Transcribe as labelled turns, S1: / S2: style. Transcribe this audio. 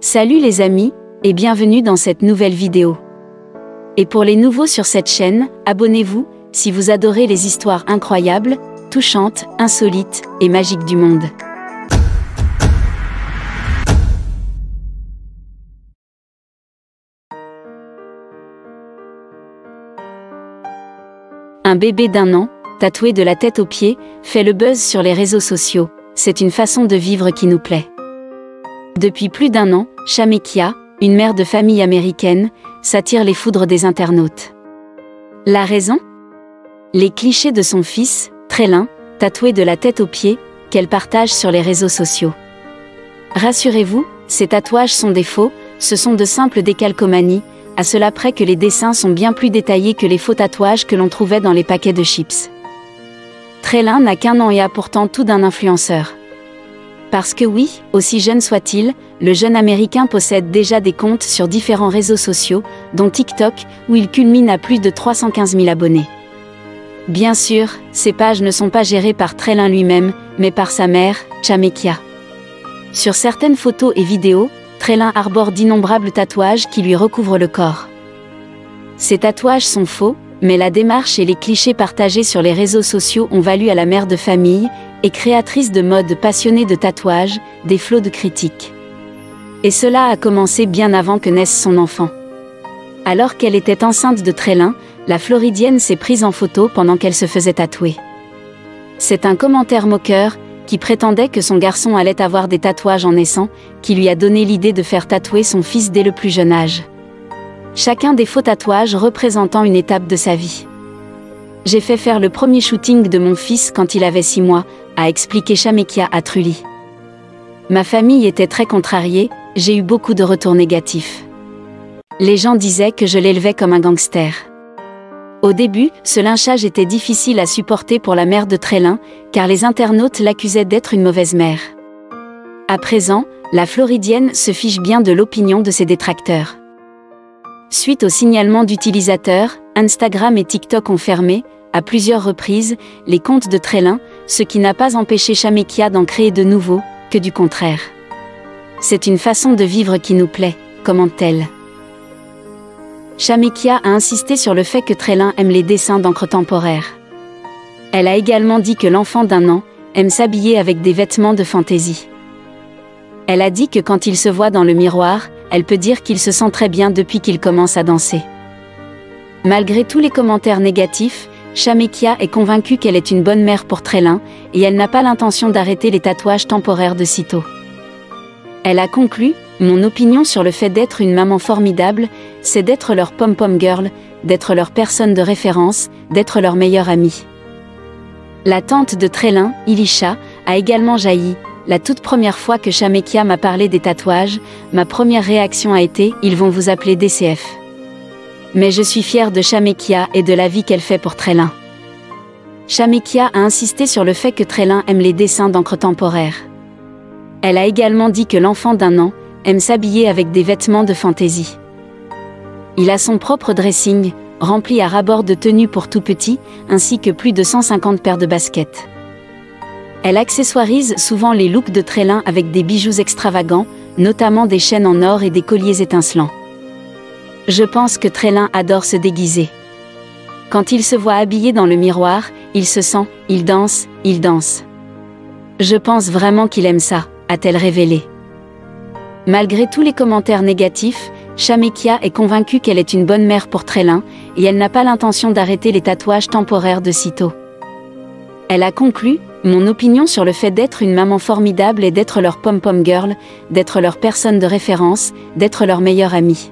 S1: Salut les amis, et bienvenue dans cette nouvelle vidéo. Et pour les nouveaux sur cette chaîne, abonnez-vous, si vous adorez les histoires incroyables, touchantes, insolites et magiques du monde. Un bébé d'1 an, tatoué de la tête aux pieds, fait le buzz sur les réseaux sociaux. C'est une façon de vivre qui nous plaît. Depuis plus d'1 an, Shamekia, une mère de famille américaine, s'attire les foudres des internautes. La raison ? Les clichés de son fils, Treylin, tatoué de la tête aux pieds, qu'elle partage sur les réseaux sociaux. Rassurez-vous, ces tatouages sont des faux, ce sont de simples décalcomanies, à cela près que les dessins sont bien plus détaillés que les faux tatouages que l'on trouvait dans les paquets de chips. Treylin n'a qu'1 an et a pourtant tout d'un influenceur. Parce que oui, aussi jeune soit-il, le jeune américain possède déjà des comptes sur différents réseaux sociaux, dont TikTok, où il culmine à plus de 315 000 abonnés. Bien sûr, ces pages ne sont pas gérées par Treylin lui-même, mais par sa mère, Shamekia. Sur certaines photos et vidéos, Treylin arbore d'innombrables tatouages qui lui recouvrent le corps. Ces tatouages sont faux, mais la démarche et les clichés partagés sur les réseaux sociaux ont valu à la mère de famille, et créatrice de mode passionnée de tatouages, des flots de critiques. Et cela a commencé bien avant que naisse son enfant. Alors qu'elle était enceinte de Treylin, la Floridienne s'est prise en photo pendant qu'elle se faisait tatouer. C'est un commentaire moqueur, qui prétendait que son garçon allait avoir des tatouages en naissant, qui lui a donné l'idée de faire tatouer son fils dès le plus jeune âge. Chacun des faux tatouages représentant une étape de sa vie. J'ai fait faire le premier shooting de mon fils quand il avait 6 mois, a expliqué Shamekia à Trulli. Ma famille était très contrariée, j'ai eu beaucoup de retours négatifs. Les gens disaient que je l'élevais comme un gangster. Au début, ce lynchage était difficile à supporter pour la mère de Treylin, car les internautes l'accusaient d'être une mauvaise mère. À présent, la Floridienne se fiche bien de l'opinion de ses détracteurs. Suite au signalement d'utilisateurs, Instagram et TikTok ont fermé, à plusieurs reprises, les comptes de Treylin, ce qui n'a pas empêché Shamekia d'en créer de nouveaux, que du contraire. C'est une façon de vivre qui nous plaît, commente-t-elle. Shamekia a insisté sur le fait que Treylin aime les dessins d'encre temporaire. Elle a également dit que l'enfant d'1 an aime s'habiller avec des vêtements de fantaisie. Elle a dit que quand il se voit dans le miroir, elle peut dire qu'il se sent très bien depuis qu'il commence à danser. Malgré tous les commentaires négatifs, Shamekia est convaincue qu'elle est une bonne mère pour Treylin, et elle n'a pas l'intention d'arrêter les tatouages temporaires de sitôt. Elle a conclu « Mon opinion sur le fait d'être une maman formidable, c'est d'être leur pom-pom girl, d'être leur personne de référence, d'être leur meilleure amie. » La tante de Treylin, Ilisha, a également jailli. La toute première fois que Shamekia m'a parlé des tatouages, ma première réaction a été « Ils vont vous appeler DCF ». Mais je suis fière de Shamekia et de la vie qu'elle fait pour Treylin. Shamekia a insisté sur le fait que Treylin aime les dessins d'encre temporaire. Elle a également dit que l'enfant d'1 an aime s'habiller avec des vêtements de fantaisie. Il a son propre dressing, rempli à ras-bord de tenues pour tout petit, ainsi que plus de 150 paires de baskets. Elle accessoirise souvent les looks de Treylin avec des bijoux extravagants, notamment des chaînes en or et des colliers étincelants. Je pense que Treylin adore se déguiser. Quand il se voit habillé dans le miroir, il se sent, il danse, il danse. Je pense vraiment qu'il aime ça, a-t-elle révélé. Malgré tous les commentaires négatifs, Shamekia est convaincue qu'elle est une bonne mère pour Treylin, et elle n'a pas l'intention d'arrêter les tatouages temporaires de sitôt. Elle a conclu « Mon opinion sur le fait d'être une maman formidable est d'être leur pom-pom girl, d'être leur personne de référence, d'être leur meilleure amie. »